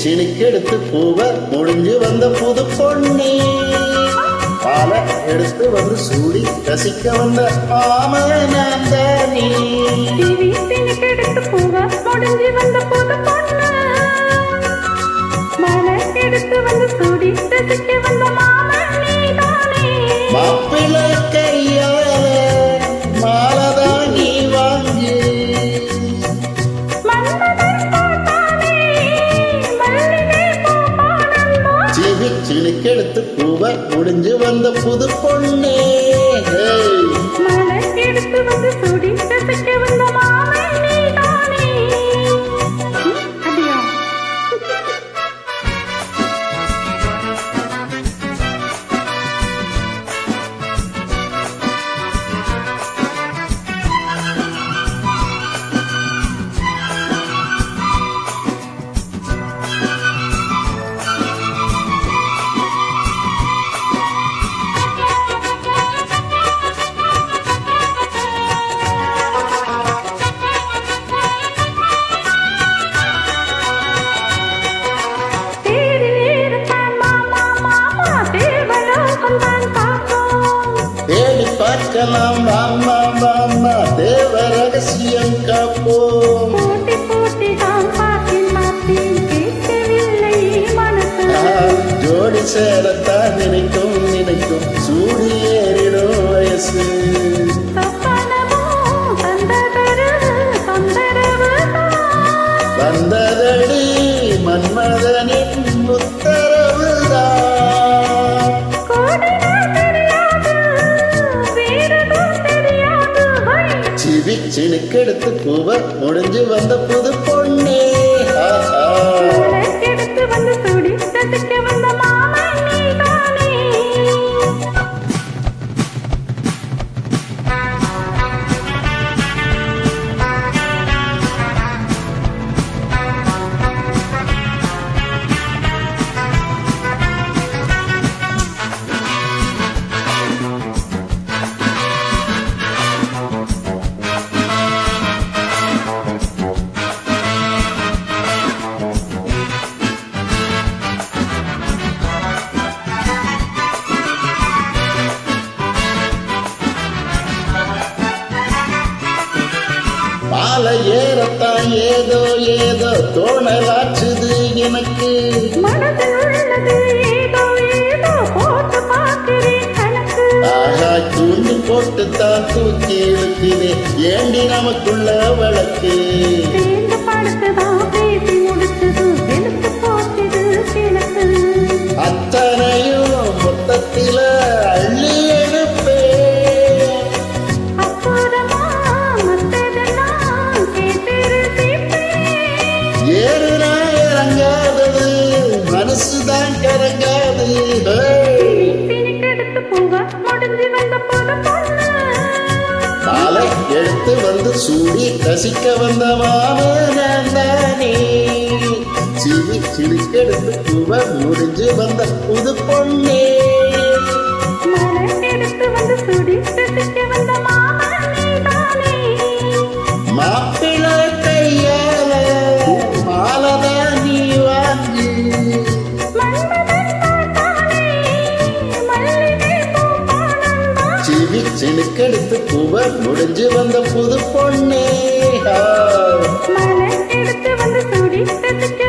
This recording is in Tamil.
சினுக்கெடுத்து பூவ முடிஞ்சு வந்த புது பொண்ணே பாலை எடுத்து வந்து சூடி ரசிக்க வந்த ஆமனந்தானே சினுக்கெடுத்து பூவ முடிஞ்சு வந்த புது பொண்ணு மாலை எடுத்து வந்து சூடி ரசிக்க வந்த மாமன் நீதானே மாப்பிள்ளை கையால மாலதான் நீ வாங்கி சினுக்கெடுத்து பூவ முடிஞ்சு வந்த புது பொண்ணே மாலை எடுத்து வந்து சூடி ரசிக்க வந்த மாமன் நீதானே அப்படியா பார்க்கலாம் வாமா வாமா தேவ ரகசியம் காப்போம் போட்டி போட்டி தான் பாட்டி மாத்தி கேட்கவில்லை மனசு ஜோடி சேரத்தான் நினைக்கும் நினைக்கும் சூடி ஏறிடும் வயசு வந்ததடி மன்மதனின் உத்தரவுதான் சினுக்கெடுத்து பூவ முடிஞ்சு வந்த புது பொண்ணே எடுத்து வந்து சூடி ரசிக்க வந்த மாமன் நீதானே மாலை ஏறத்தான் ஏதோ ஏதோ தோணலாச்சுது எனக்கு மனதில் உள்ளது ஏதோ ஏதோ போட்டு பார்க்கிறேன் கணக்கு ஆகா தூண்டி போட்டுத்தான் தூக்கி இழுக்குதே ஏண்டி நமக்குள்ள வழக்கு சேர்ந்து படுத்துதான் பேசி முடிச்சது வெளுத்து போச்சுது கிழக்கு அத்தனையும் மொத்தத்தில அள்ளி எடுப்பே அப்புறமா மத்ததெல்லாம் கேட்டு ரசிப்பேன் ஏறுனா இறங்காதது மனசுதான் கறங்காது சினுக்கெடுத்து பூவ முடிஞ்சு வந்த புது பொண்ணு மாலை எடுத்து வந்து சூடி ரசிக்க வந்த மாமனந்தானே சினுக்கெடுத்து பூவ முடிஞ்சு வந்த புது பொண்ணே மாலை எடுத்து வந்து சூடி ரசிக்க வந்த மாமன் நீதானே மாப்பிள்ளை கையால மாலதான் நீ வாங்கி மன்மதன் பார்த்தானே மல்லிகை பூ பானந்தா சினுக்கெடுத்து பூவ முடிஞ்சு வந்த புது பொண்ணே மாலை எடுத்து வந்து சூடி ரசிக்க